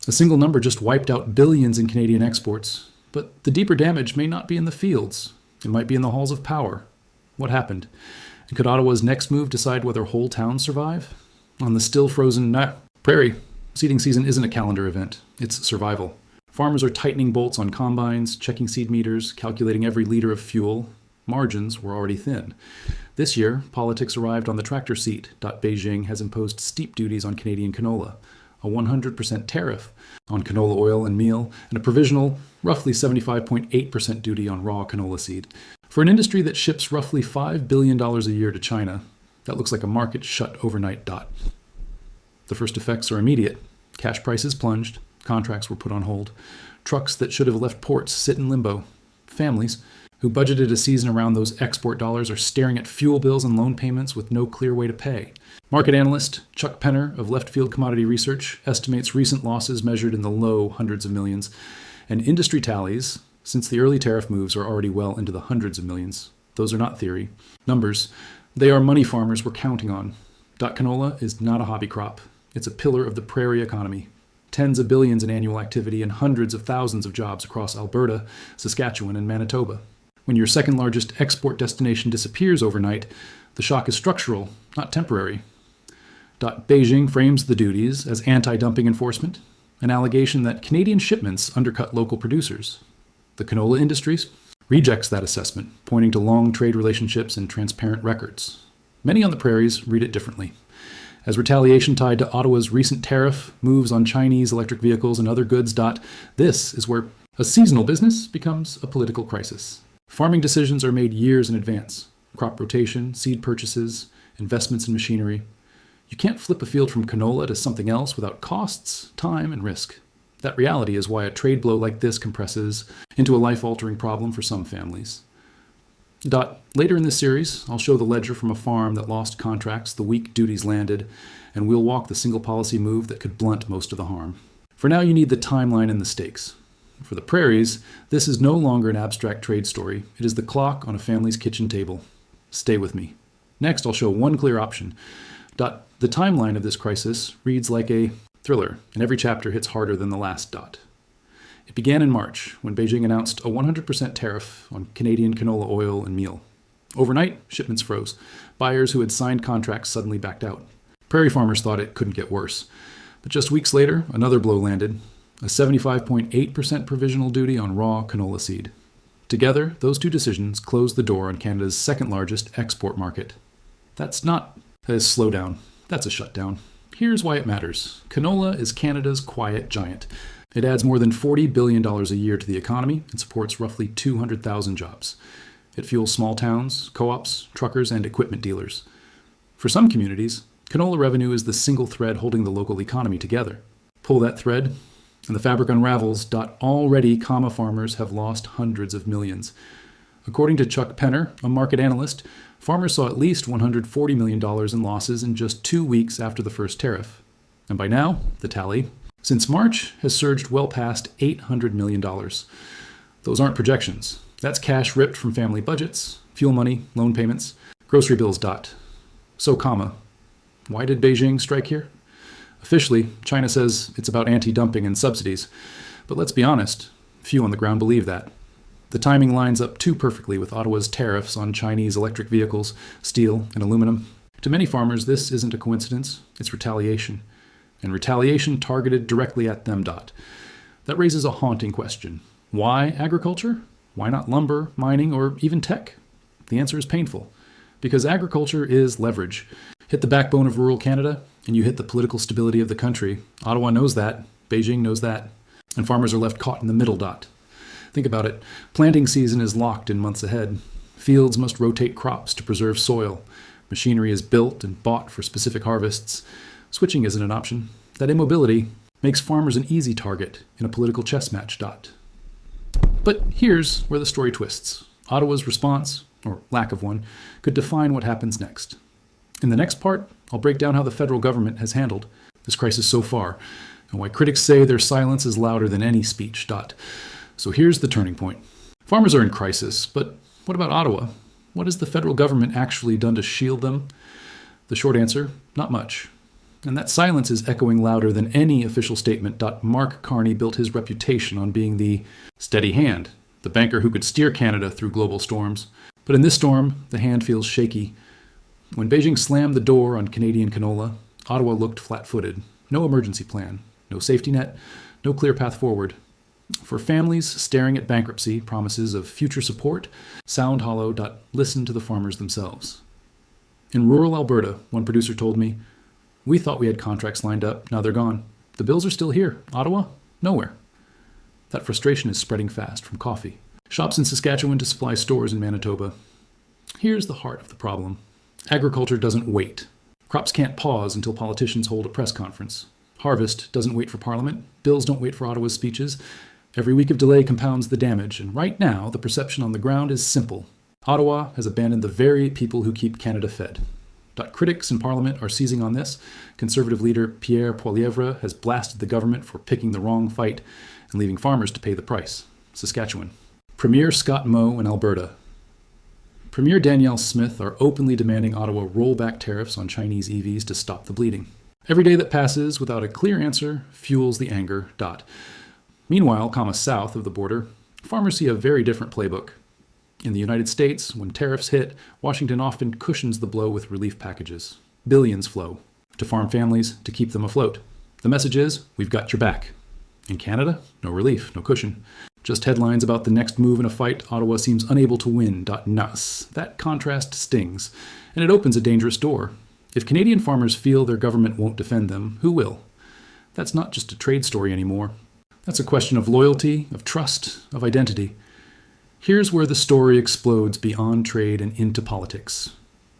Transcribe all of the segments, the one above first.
A single number just wiped out billions in Canadian exports, but the deeper damage may not be in the fields. It might be in the halls of power. What happened? And could Ottawa's next move decide whether whole towns survive? On the still frozen prairie, seeding season isn't a calendar event. It's survival. Farmers are tightening bolts on combines, checking seed meters, calculating every liter of fuel. Margins were already thin. This year, politics arrived on the tractor seat. Beijing has imposed steep duties on Canadian canola, a 100% tariff on canola oil and meal, and a provisional, roughly 75.8% duty on raw canola seed. For an industry that ships roughly $5 billion a year to China, that looks like a market shut overnight. The first effects are immediate. Cash prices plunged. Contracts were put on hold. Trucks that should have left ports sit in limbo. Families who budgeted a season around those export dollars are staring at fuel bills and loan payments with no clear way to pay. Market analyst Chuck Penner of Left Field Commodity Research estimates recent losses measured in the low hundreds of millions, and industry tallies since the early tariff moves are already well into the hundreds of millions. Those are not theory. Numbers. They are money farmers we're counting on. Canola is not a hobby crop. It's a pillar of the prairie economy. Tens of billions in annual activity and hundreds of thousands of jobs across Alberta, Saskatchewan, and Manitoba. When your second largest export destination disappears overnight, the shock is structural, not temporary. Beijing frames the duties as anti-dumping enforcement, an allegation that Canadian shipments undercut local producers. The canola industries rejects that assessment, pointing to long trade relationships and transparent records. Many on the prairies read it differently. As retaliation tied to Ottawa's recent tariff moves on Chinese electric vehicles and other goods. This is where a seasonal business becomes a political crisis. Farming decisions are made years in advance. Crop rotation, seed purchases, investments in machinery. You can't flip a field from canola to something else without costs, time, and risk. That reality is why a trade blow like this compresses into a life-altering problem for some families. Later in this series, I'll show the ledger from a farm that lost contracts the week duties landed, and we'll walk the single policy move that could blunt most of the harm. For now, you need the timeline and the stakes. For the prairies, this is no longer an abstract trade story. It is the clock on a family's kitchen table. Stay with me. Next, I'll show one clear option. The timeline of this crisis reads like a thriller, and every chapter hits harder than the last. It began in March, when Beijing announced a 100% tariff on Canadian canola oil and meal. Overnight, shipments froze. Buyers who had signed contracts suddenly backed out. Prairie farmers thought it couldn't get worse. But just weeks later, another blow landed, a 75.8% provisional duty on raw canola seed. Together, those two decisions closed the door on Canada's second largest export market. That's not a slowdown, that's a shutdown. Here's why it matters. Canola is Canada's quiet giant. It adds more than $40 billion a year to the economy and supports roughly 200,000 jobs. It fuels small towns, co-ops, truckers, and equipment dealers. For some communities, canola revenue is the single thread holding the local economy together. Pull that thread, and the fabric unravels. Already, farmers have lost hundreds of millions. According to Chuck Penner, a market analyst, farmers saw at least $140 million in losses in just 2 weeks after the first tariff. And by now, the tally, since March, has surged well past $800 million. Those aren't projections. That's cash ripped from family budgets, fuel money, loan payments, grocery bills. So, why did Beijing strike here? Officially, China says it's about anti-dumping and subsidies. But let's be honest, few on the ground believe that. The timing lines up too perfectly with Ottawa's tariffs on Chinese electric vehicles, steel, and aluminum. To many farmers, this isn't a coincidence, it's retaliation. And retaliation targeted directly at them. That raises a haunting question. Why agriculture? Why not lumber, mining, or even tech? The answer is painful. Because agriculture is leverage. Hit the backbone of rural Canada, and you hit the political stability of the country. Ottawa knows that. Beijing knows that. And farmers are left caught in the middle. Think about it. Planting season is locked in months ahead. Fields must rotate crops to preserve soil. Machinery is built and bought for specific harvests. Switching isn't an option. That immobility makes farmers an easy target in a political chess match. But here's where the story twists. Ottawa's response, or lack of one, could define what happens next. In the next part, I'll break down how the federal government has handled this crisis so far, and why critics say their silence is louder than any speech. So here's the turning point. Farmers are in crisis, but what about Ottawa? What has the federal government actually done to shield them? The short answer, not much. And that silence is echoing louder than any official statement. Mark Carney built his reputation on being the steady hand, the banker who could steer Canada through global storms. But in this storm, the hand feels shaky. When Beijing slammed the door on Canadian canola, Ottawa looked flat-footed. No emergency plan, no safety net, no clear path forward. For families staring at bankruptcy, promises of future support sound hollow. Listen to the farmers themselves. In rural Alberta, one producer told me, "We thought we had contracts lined up, now they're gone. The bills are still here. Ottawa? Nowhere." That frustration is spreading fast, from coffee shops in Saskatchewan to supply stores in Manitoba. Here's the heart of the problem. Agriculture doesn't wait. Crops can't pause until politicians hold a press conference. Harvest doesn't wait for Parliament. Bills don't wait for Ottawa's speeches. Every week of delay compounds the damage, and right now the perception on the ground is simple. Ottawa has abandoned the very people who keep Canada fed. Critics in Parliament are seizing on this. Conservative leader Pierre Poilievre has blasted the government for picking the wrong fight and leaving farmers to pay the price. Saskatchewan. Premier Scott Moe in Alberta. Premier Danielle Smith are openly demanding Ottawa roll back tariffs on Chinese EVs to stop the bleeding. Every day that passes without a clear answer fuels the anger. Meanwhile, south of the border, farmers see a very different playbook. In the United States, when tariffs hit, Washington often cushions the blow with relief packages. Billions flow to farm families to keep them afloat. The message is, we've got your back. In Canada, no relief, no cushion. Just headlines about the next move in a fight Ottawa seems unable to win. Nuss. That contrast stings, and it opens a dangerous door. If Canadian farmers feel their government won't defend them, who will? That's not just a trade story anymore. That's a question of loyalty, of trust, of identity. Here's where the story explodes beyond trade and into politics.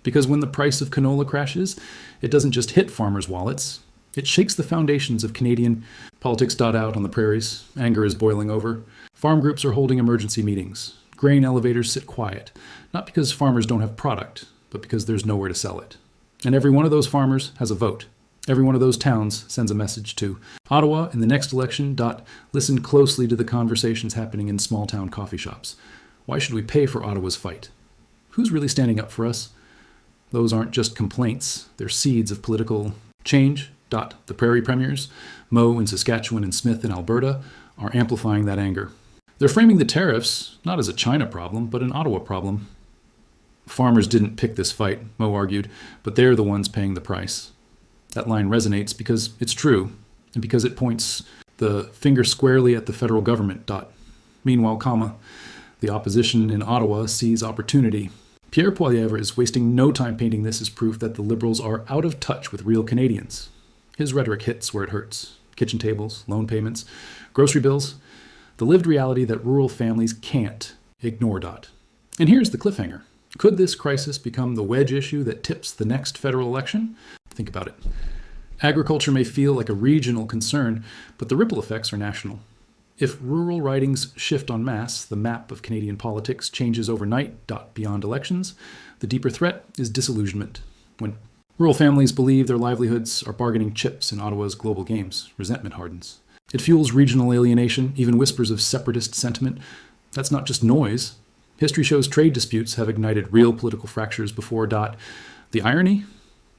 Because when the price of canola crashes, it doesn't just hit farmers' wallets. It shakes the foundations of Canadian politics. Out on the prairies, anger is boiling over. Farm groups are holding emergency meetings. Grain elevators sit quiet, not because farmers don't have product, but because there's nowhere to sell it. And every one of those farmers has a vote. Every one of those towns sends a message to Ottawa in the next election. Listen closely to the conversations happening in small town coffee shops. Why should we pay for Ottawa's fight? Who's really standing up for us? Those aren't just complaints. They're seeds of political change. The Prairie premiers, Moe in Saskatchewan and Smith in Alberta, are amplifying that anger. They're framing the tariffs not as a China problem, but an Ottawa problem. Farmers didn't pick this fight, Moe argued, but they're the ones paying the price. That line resonates because it's true, and because it points the finger squarely at the federal government. Meanwhile, the opposition in Ottawa sees opportunity. Pierre Poilievre is wasting no time painting this as proof that the Liberals are out of touch with real Canadians. His rhetoric hits where it hurts. Kitchen tables, loan payments, grocery bills, the lived reality that rural families can't ignore. And here's the cliffhanger. Could this crisis become the wedge issue that tips the next federal election? Think about it. Agriculture may feel like a regional concern, but the ripple effects are national. If rural ridings shift en masse, the map of Canadian politics changes overnight. Beyond elections, the deeper threat is disillusionment. When rural families believe their livelihoods are bargaining chips in Ottawa's global games, resentment hardens. It fuels regional alienation, even whispers of separatist sentiment. That's not just noise. History shows trade disputes have ignited real political fractures before. The irony?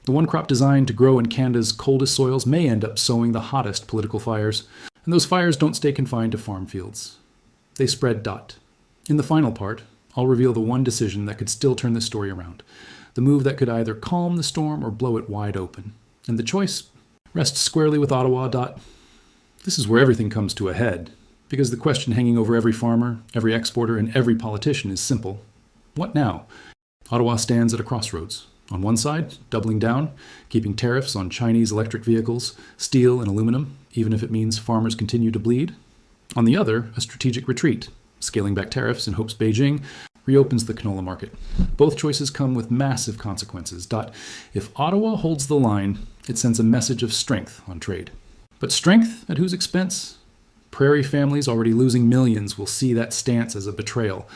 The one crop designed to grow in Canada's coldest soils may end up sowing the hottest political fires. And those fires don't stay confined to farm fields. They spread. In the final part, I'll reveal the one decision that could still turn this story around. The move that could either calm the storm or blow it wide open. And the choice rests squarely with Ottawa. This is where everything comes to a head. Because the question hanging over every farmer, every exporter, and every politician is simple. What now? Ottawa stands at a crossroads. On one side, doubling down, keeping tariffs on Chinese electric vehicles, steel, and aluminum, even if it means farmers continue to bleed. On the other, a strategic retreat, scaling back tariffs in hopes Beijing reopens the canola market. Both choices come with massive consequences. If Ottawa holds the line, it sends a message of strength on trade. But strength at whose expense? Prairie families already losing millions will see that stance as a betrayal.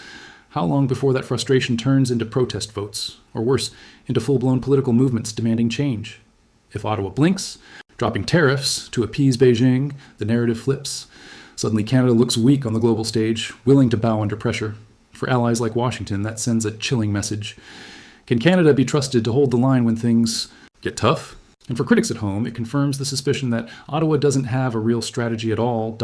How long before that frustration turns into protest votes, or worse, into full-blown political movements demanding change? If Ottawa blinks, dropping tariffs to appease Beijing, the narrative flips. Suddenly Canada looks weak on the global stage, willing to bow under pressure. For allies like Washington, that sends a chilling message. Can Canada be trusted to hold the line when things get tough? And for critics at home, it confirms the suspicion that Ottawa doesn't have a real strategy at all.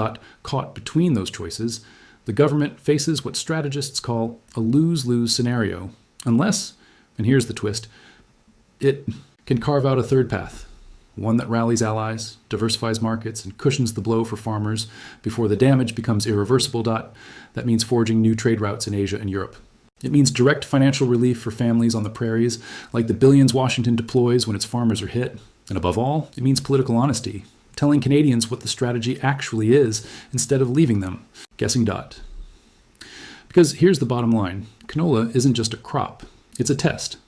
Caught between those choices, the government faces what strategists call a lose-lose scenario, unless, and here's the twist, it can carve out a third path, one that rallies allies, diversifies markets, and cushions the blow for farmers before the damage becomes irreversible. That means forging new trade routes in Asia and Europe. It means direct financial relief for families on the prairies, like the billions Washington deploys when its farmers are hit. And above all, it means political honesty, telling Canadians what the strategy actually is instead of leaving them guessing. Because here's the bottom line. Canola isn't just a crop. It's a test.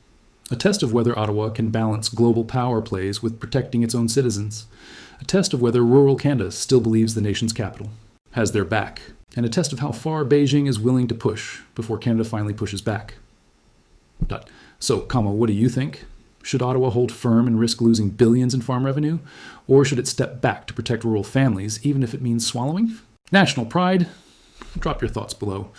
A test of whether Ottawa can balance global power plays with protecting its own citizens. A test of whether rural Canada still believes the nation's capital has their back. And a test of how far Beijing is willing to push before Canada finally pushes back. So, what do you think? Should Ottawa hold firm and risk losing billions in farm revenue? Or should it step back to protect rural families, even if it means swallowing? National pride? Drop your thoughts below.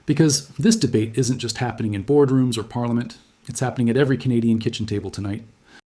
Because this debate isn't just happening in boardrooms or parliament. It's happening at every Canadian kitchen table tonight.